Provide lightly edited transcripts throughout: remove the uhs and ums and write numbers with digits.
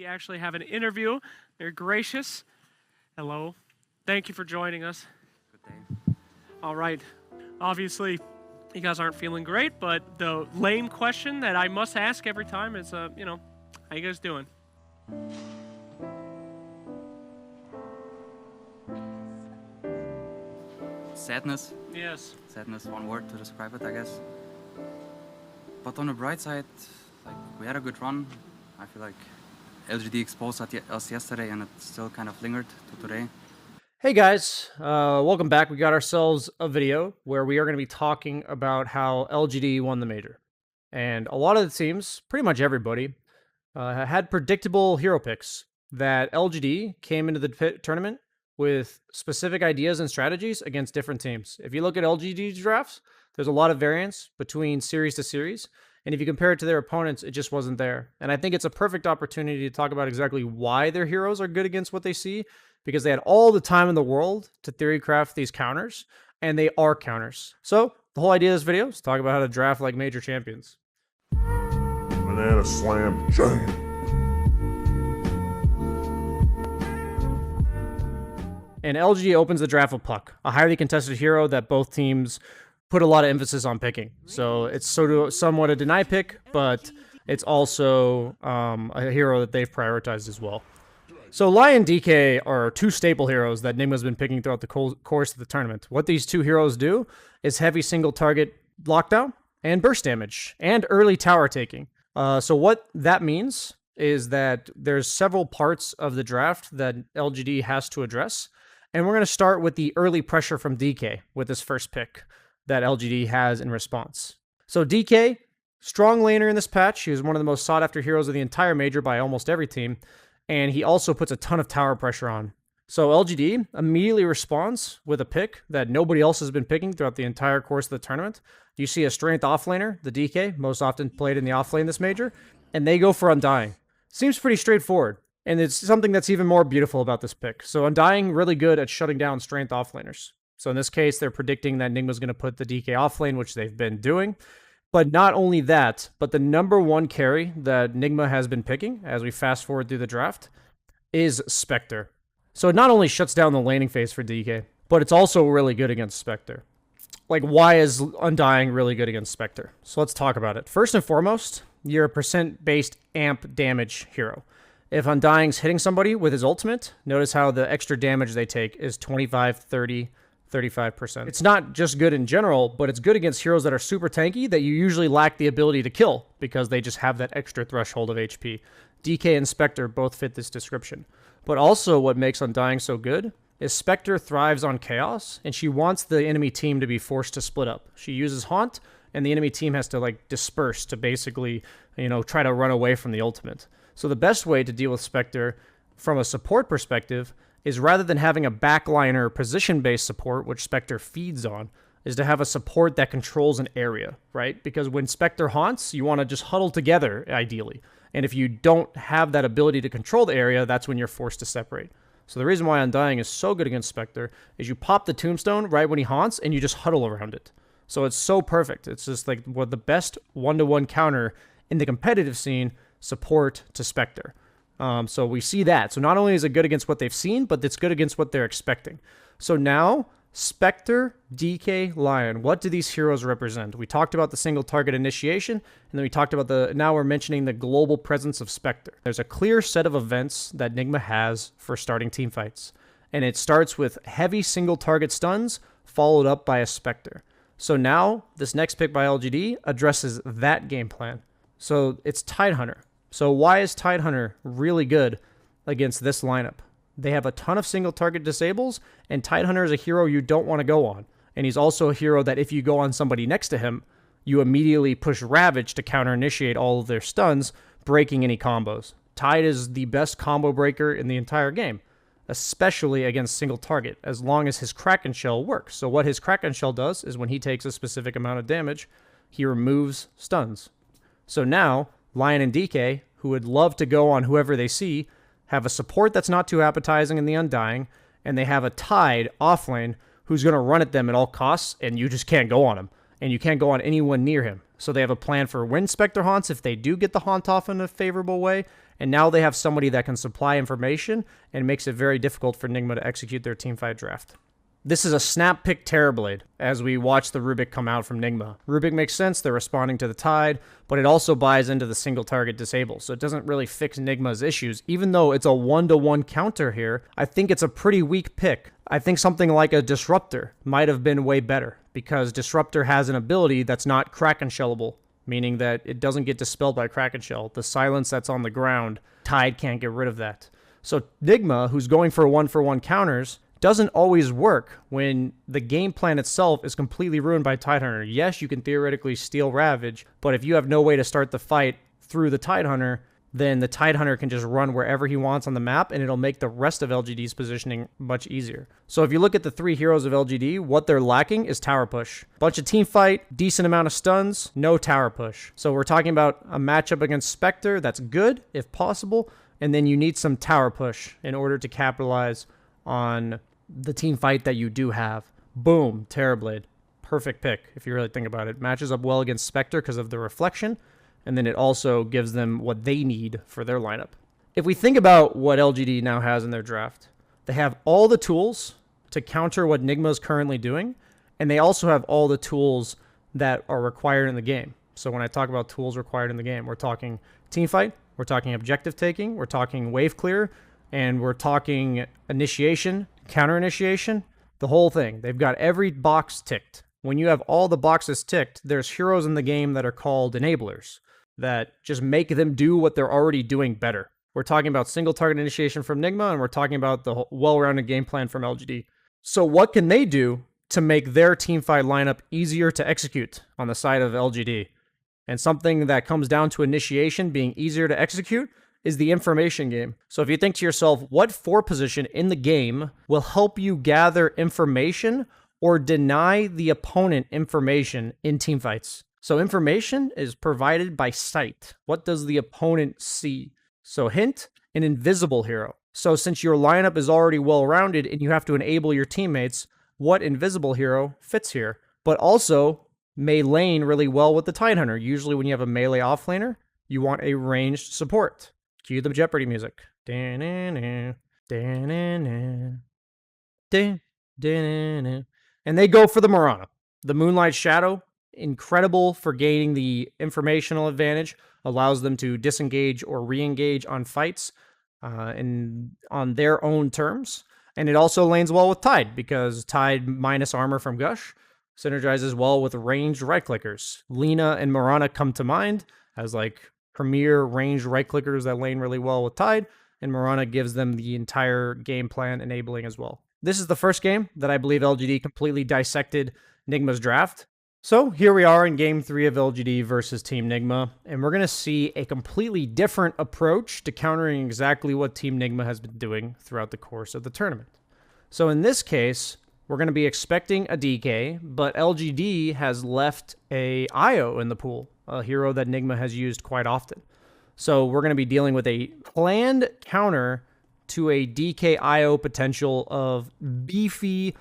We actually have an interview. They're gracious. Hello. Thank you for joining us. Good day. All right. Obviously, you guys aren't feeling great, but the lame question that I must ask every time is, how you guys doing? Sadness. Yes. Sadness, one word to describe it, I guess. But on the bright side, we had a good run. I feel like LGD exposed us yesterday, and it still kind of lingered to today. Hey guys, welcome back. We got ourselves a video where we are going to be talking about how LGD won the major. And a lot of the teams, pretty much everybody, had predictable hero picks that LGD came into the tournament with specific ideas and strategies against different teams. If you look at LGD's drafts, there's a lot of variance between series to series. And if you compare it to their opponents, it just wasn't there. And I think it's a perfect opportunity to talk about exactly why their heroes are good against what they see, because they had all the time in the world to theory craft these counters, and they are counters. So the whole idea of this video is to talk about how to draft like major champions. Banana slam jam. And LGD opens the draft with Puck, a highly contested hero that both teams put a lot of emphasis on picking. So it's sort of somewhat a deny pick, but it's also a hero that they've prioritized as well. So Lion DK are two staple heroes that Nigma's been picking throughout the course of the tournament. What these two heroes do is heavy single target lockdown and burst damage and early tower taking. So what that means is that there's several parts of the draft that LGD has to address. And we're going to start with the early pressure from DK with this first pick that LGD has in response. So DK, strong laner in this patch. He was one of the most sought after heroes of the entire major by almost every team. And he also puts a ton of tower pressure on. So LGD immediately responds with a pick that nobody else has been picking throughout the entire course of the tournament. You see a strength offlaner, the DK, most often played in the offlane this major, and they go for Undying. Seems pretty straightforward, and it's something that's even more beautiful about this pick. So Undying, really good at shutting down strength offlaners. So in this case, they're predicting that Nigma's going to put the DK offlane, which they've been doing. But not only that, but the number one carry that Nigma has been picking as we fast forward through the draft is Spectre. So it not only shuts down the laning phase for DK, but it's also really good against Spectre. Like, why is Undying really good against Spectre? So let's talk about it. First and foremost, you're a percent-based amp damage hero. If Undying's hitting somebody with his ultimate, notice how the extra damage they take is 25, 30, 35%. It's not just good in general, but it's good against heroes that are super tanky that you usually lack the ability to kill because they just have that extra threshold of HP. DK and Spectre both fit this description. But also what makes Undying so good is Spectre thrives on chaos, and she wants the enemy team to be forced to split up. She uses Haunt, and the enemy team has to disperse to basically, try to run away from the ultimate. So the best way to deal with Spectre from a support perspective is, rather than having a backliner position-based support, which Spectre feeds on, is to have a support that controls an area, right? Because when Spectre haunts, you want to just huddle together, ideally. And if you don't have that ability to control the area, that's when you're forced to separate. So the reason why Undying is so good against Spectre is you pop the tombstone right when he haunts, and you just huddle around it. So it's so perfect. It's just like the best one-to-one counter in the competitive scene, support to Spectre. So we see that. So not only is it good against what they've seen, but it's good against what they're expecting. So now, Spectre, DK, Lion, what do these heroes represent? We talked about the single target initiation, and then we talked about now we're mentioning the global presence of Spectre. There's a clear set of events that Nigma has for starting team fights. And it starts with heavy single target stuns, followed up by a Spectre. So now, this next pick by LGD addresses that game plan. So it's Tidehunter. So why is Tidehunter really good against this lineup? They have a ton of single target disables, and Tidehunter is a hero you don't want to go on. And he's also a hero that if you go on somebody next to him, you immediately push Ravage to counter initiate all of their stuns, breaking any combos. Tide is the best combo breaker in the entire game, especially against single target, as long as his Kraken Shell works. So what his Kraken Shell does is when he takes a specific amount of damage, he removes stuns. So now, Lion and DK, who would love to go on whoever they see, have a support that's not too appetizing in the Undying, and they have a Tide offlane who's going to run at them at all costs, and you just can't go on him. And you can't go on anyone near him. So they have a plan for when Spectre haunts, if they do get the haunt off in a favorable way, And now they have somebody that can supply information and makes it very difficult for Nigma to execute their teamfight draft. This is a snap pick Terrorblade as we watch the Rubik come out from Nigma. Rubik makes sense, they're responding to the Tide, but it also buys into the single target disable, so it doesn't really fix Nigma's issues. Even though it's a 1-to-1 counter here, I think it's a pretty weak pick. I think something like a Disruptor might have been way better, because Disruptor has an ability that's not Kraken Shellable, meaning that it doesn't get dispelled by Kraken Shell. The silence that's on the ground, Tide can't get rid of that. So Nigma, who's going for 1-for-1 counters, doesn't always work when the game plan itself is completely ruined by Tidehunter. Yes, you can theoretically steal Ravage, but if you have no way to start the fight through the Tidehunter, then the Tidehunter can just run wherever he wants on the map, and it'll make the rest of LGD's positioning much easier. So if you look at the 3 heroes of LGD, what they're lacking is tower push. Bunch of team fight, decent amount of stuns, no tower push. So we're talking about a matchup against Spectre that's good, if possible, and then you need some tower push in order to capitalize on the team fight that you do have. Boom, Terrorblade. Perfect pick, if you really think about it. Matches up well against Spectre because of the reflection, and then it also gives them what they need for their lineup. If we think about what LGD now has in their draft, they have all the tools to counter what Nigma is currently doing, and they also have all the tools that are required in the game. So when I talk about tools required in the game, we're talking team fight, we're talking objective taking, we're talking wave clear, and we're talking initiation, counter initiation, the whole thing. They've got every box ticked. When you have all the boxes ticked, there's heroes in the game that are called enablers that just make them do what they're already doing better. We're talking about single target initiation from Nigma, and we're talking about the well-rounded game plan from LGD. So what can they do to make their teamfight lineup easier to execute on the side of LGD? And something that comes down to initiation being easier to execute is the information game. So if you think to yourself, what 4 position in the game will help you gather information or deny the opponent information in teamfights? So information is provided by sight. What does the opponent see? So hint, an invisible hero. So since your lineup is already well-rounded and you have to enable your teammates, what invisible hero fits here? But also may lane really well with the Tidehunter. Usually when you have a melee offlaner, you want a ranged support. Cue the Jeopardy music. And they go for the Mirana. The Moonlight Shadow, incredible for gaining the informational advantage, allows them to disengage or re-engage on fights on their own terms. And it also lanes well with Tide, because Tide minus armor from Gush synergizes well with ranged right-clickers. Lina and Mirana come to mind as like premier ranged right-clickers that lane really well with Tide, and Mirana gives them the entire game plan enabling as well. This is the first game that I believe LGD completely dissected Nigma's draft. So here we are in Game 3 of LGD versus Team Nigma, and we're going to see a completely different approach to countering exactly what Team Nigma has been doing throughout the course of the tournament. So in this case, we're going to be expecting a DK, but LGD has left a IO in the pool, a hero that Nigma has used quite often. So we're going to be dealing with a planned counter to a DK IO potential of beefy,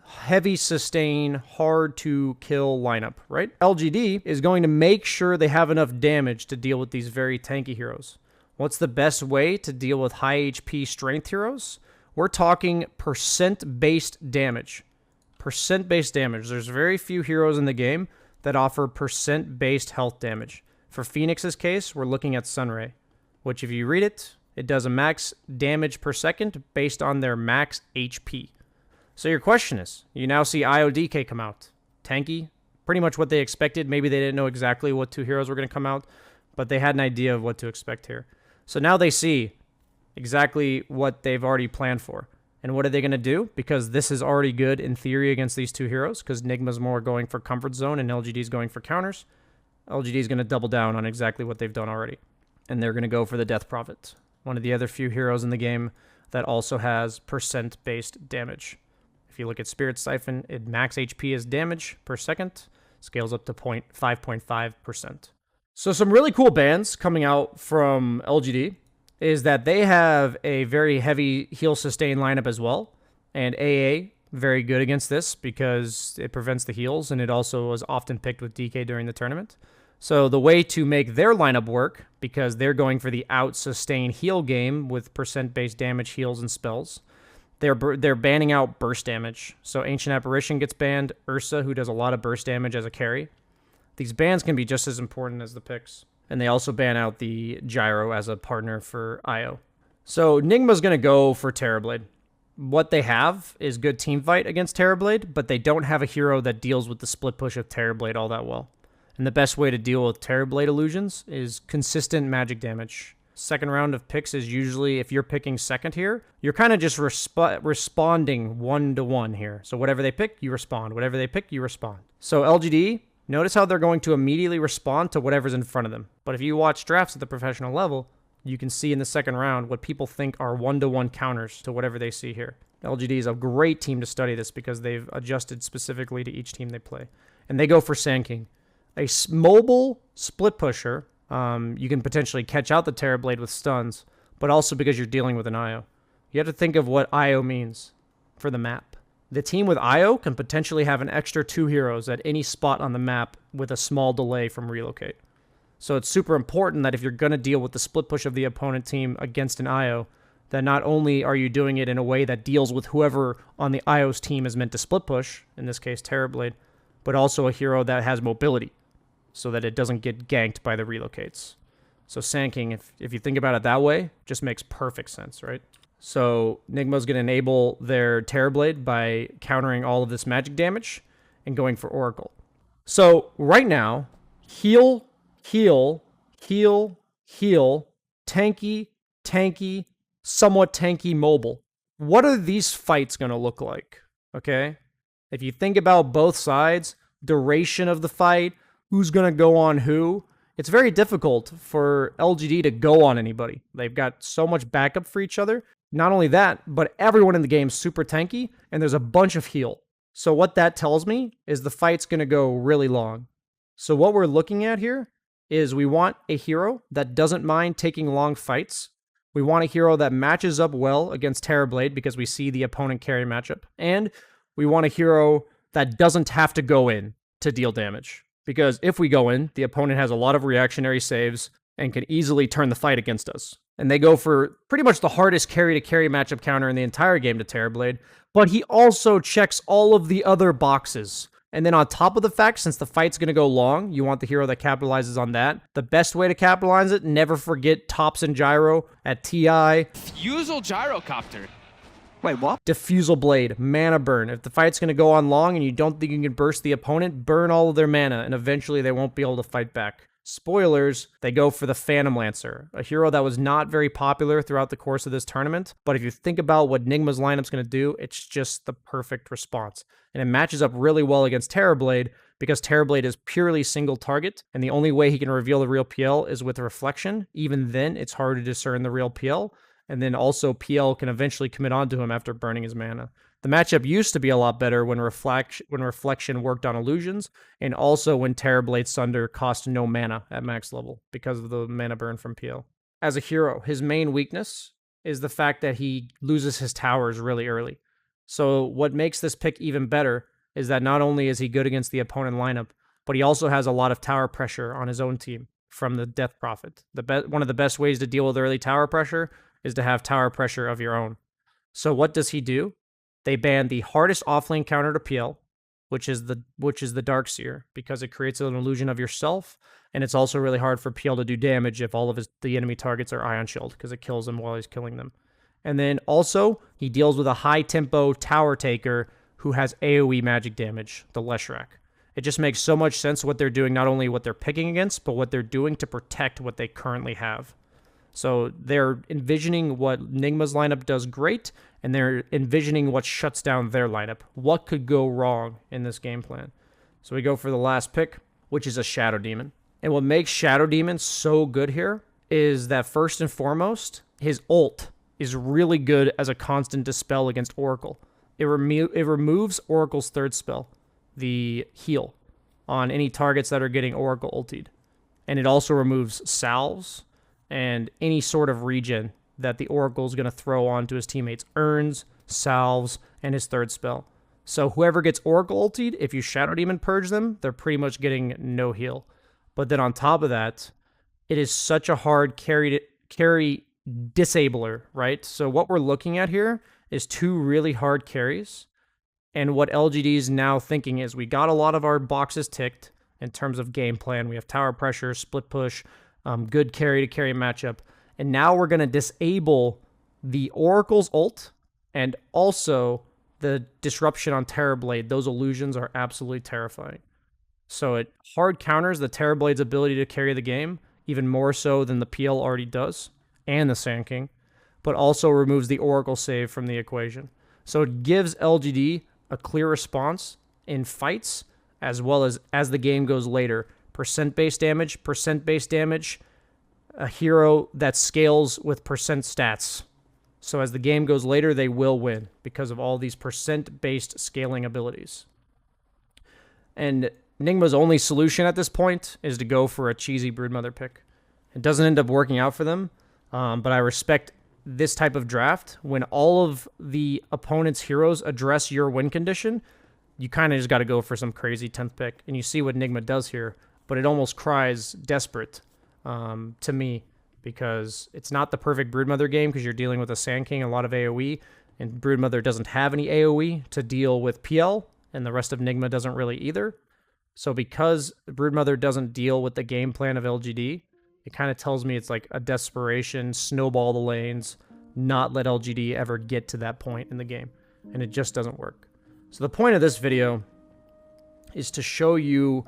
heavy sustain, hard to kill lineup, right? LGD is going to make sure they have enough damage to deal with these very tanky heroes. What's the best way to deal with high HP strength heroes? We're talking percent-based damage. Percent-based damage. There's very few heroes in the game that offer percent-based health damage. For Phoenix's case, we're looking at Sunray, which if you read it, it does a max damage per second based on their max HP. So your question is, you now see IODK come out. Tanky, pretty much what they expected. Maybe they didn't know exactly what 2 heroes were going to come out, but they had an idea of what to expect here. So now they see exactly what they've already planned for. And what are they going to do? Because this is already good in theory against these 2 heroes, because Nigma's more going for comfort zone and LGD's going for counters. LGD is going to double down on exactly what they've done already. And they're going to go for the Death Prophet, one of the other few heroes in the game that also has percent-based damage. If you look at Spirit Siphon, it max HP as damage per second, scales up to 5.5%. So some really cool bans coming out from LGD is that they have a very heavy heal sustain lineup as well. And AA, very good against this because it prevents the heals, and it also was often picked with DK during the tournament. So the way to make their lineup work, because they're going for the out sustain heal game with percent-based damage, heals, and spells, they're banning out burst damage. So Ancient Apparition gets banned, Ursa, who does a lot of burst damage as a carry. These bans can be just as important as the picks. And they also ban out the Gyro as a partner for Io. So Nigma's going to go for Terrorblade. What they have is good team fight against Terrorblade, but they don't have a hero that deals with the split push of Terrorblade all that well. And the best way to deal with Terrorblade illusions is consistent magic damage. Second round of picks is usually, if you're picking second here, you're kind of just responding 1-to-1 here. So whatever they pick, you respond. Whatever they pick, you respond. So LGD, notice how they're going to immediately respond to whatever's in front of them. But if you watch drafts at the professional level, you can see in the second round what people think are 1-to-1 counters to whatever they see here. LGD is a great team to study this because they've adjusted specifically to each team they play. And they go for Sand King. A mobile split pusher, you can potentially catch out the Terrorblade with stuns, but also because you're dealing with an Io. You have to think of what Io means for the map. The team with Io can potentially have an extra 2 heroes at any spot on the map with a small delay from relocate. So it's super important that if you're going to deal with the split push of the opponent team against an Io, that not only are you doing it in a way that deals with whoever on the Io's team is meant to split push, in this case Terrorblade, but also a hero that has mobility, so that it doesn't get ganked by the relocates. So Sand King, if you think about it that way, just makes perfect sense, right? So Nigma's going to enable their Terrorblade by countering all of this magic damage and going for Oracle. So right now, heal, heal, heal, heal, tanky, tanky, somewhat tanky, mobile. What are these fights going to look like? Okay? If you think about both sides, duration of the fight, who's going to go on who, it's very difficult for LGD to go on anybody. They've got so much backup for each other. Not only that, but everyone in the game is super tanky, and there's a bunch of heal. So what that tells me is the fight's going to go really long. So what we're looking at here is we want a hero that doesn't mind taking long fights. We want a hero that matches up well against Terrorblade because we see the opponent carry matchup. And we want a hero that doesn't have to go in to deal damage. Because if we go in, the opponent has a lot of reactionary saves and can easily turn the fight against us. And they go for pretty much the hardest carry-to-carry matchup counter in the entire game to Terrorblade, but he also checks all of the other boxes. And then on top of the fact, since the fight's going to go long, you want the hero that capitalizes on that. The best way to capitalize it, never forget Tops and Gyro at TI. Fusel Gyrocopter. Wait, what? Diffusal Blade, mana burn. If the fight's going to go on long and you don't think you can burst the opponent, burn all of their mana, and eventually they won't be able to fight back. Spoilers, they go for the Phantom Lancer, a hero that was not very popular throughout the course of this tournament, but if you think about what Nigma's lineup's going to do, it's just the perfect response. And it matches up really well against Terrorblade, because Terrorblade is purely single target, and the only way he can reveal the real PL is with Reflection. Even then, it's hard to discern the real PL. And then also PL can eventually commit onto him after burning his mana. The matchup used to be a lot better when Reflection worked on illusions, and also when Terrorblade Sunder cost no mana at max level because of the mana burn from PL. As a hero, his main weakness is the fact that he loses his towers really early. So what makes this pick even better is that not only is he good against the opponent lineup, but he also has a lot of tower pressure on his own team from the Death Prophet. One of the best ways to deal with early tower pressure is to have tower pressure of your own. So what does he do? They ban the hardest offlane counter to PL, which is the Darkseer, because it creates an illusion of yourself, and it's also really hard for PL to do damage if all of the enemy targets are Ion Shield, because it kills them while he's killing them. And then also, he deals with a high-tempo tower taker who has AoE magic damage, the Leshrac. It just makes so much sense what they're doing, not only what they're picking against, but what they're doing to protect what they currently have. So they're envisioning what Nigma's lineup does great, and they're envisioning what shuts down their lineup. What could go wrong in this game plan? So we go for the last pick, which is a Shadow Demon. And what makes Shadow Demon so good here is that first and foremost, his ult is really good as a constant dispel against Oracle. It removes Oracle's third spell, the heal, on any targets that are getting Oracle ultied. And it also removes salves and any sort of regen that the Oracle is going to throw onto his teammates. Urns, salves, and his third spell. So whoever gets Oracle ultied, if you Shadow Demon purge them, they're pretty much getting no heal. But then on top of that, it is such a hard carry disabler, right? So what we're looking at here is 2 really hard carries. And what LGD is now thinking is we got a lot of our boxes ticked in terms of game plan. We have tower pressure, split push, good carry to carry matchup. And now we're going to disable the Oracle's ult and also the disruption on Terrorblade. Those illusions are absolutely terrifying. So it hard counters the Terrorblade's ability to carry the game, even more so than the PL already does, and the Sand King, but also removes the Oracle save from the equation. So it gives LGD a clear response in fights, as well as the game goes later. Percent-based damage, a hero that scales with percent stats. So as the game goes later, they will win because of all these percent-based scaling abilities. And Nigma's only solution at this point is to go for a cheesy Broodmother pick. It doesn't end up working out for them, but I respect this type of draft. When all of the opponent's heroes address your win condition, you kind of just got to go for some crazy 10th pick. And you see what Nigma does here, but it almost cries desperate to me, because it's not the perfect Broodmother game because you're dealing with a Sand King, a lot of AoE, and Broodmother doesn't have any AoE to deal with PL, and the rest of Nigma doesn't really either. So because Broodmother doesn't deal with the game plan of LGD, it kind of tells me it's like a desperation, snowball the lanes, not let LGD ever get to that point in the game. And it just doesn't work. So the point of this video is to show you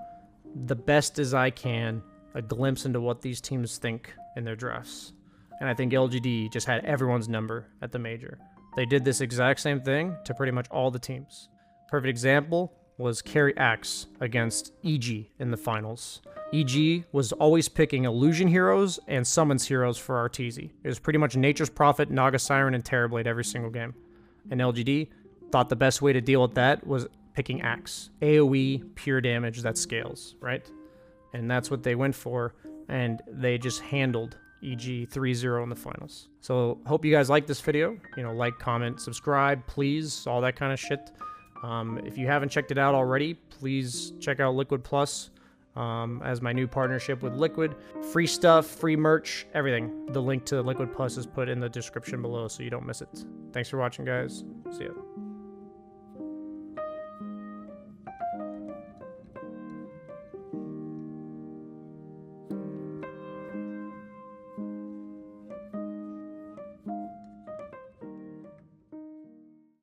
the best as I can, a glimpse into what these teams think in their drafts. And I think LGD just had everyone's number at the major. They did this exact same thing to pretty much all the teams. Perfect example was Carry Axe against EG in the finals. EG was always picking illusion heroes and summons heroes for Arteezy. It was pretty much Nature's Prophet, Naga Siren, and Terrorblade every single game. And LGD thought the best way to deal with that was picking Axe. AoE, pure damage that scales, right? And that's what they went for, and they just handled EG 3-0 in the finals. So hope you guys like this video. You know, like, comment, subscribe, please, all that kind of shit. If you haven't checked it out already, please check out Liquid Plus as my new partnership with Liquid. Free stuff, free merch, everything. The link to Liquid Plus is put in the description below so you don't miss it. Thanks for watching, guys. See ya.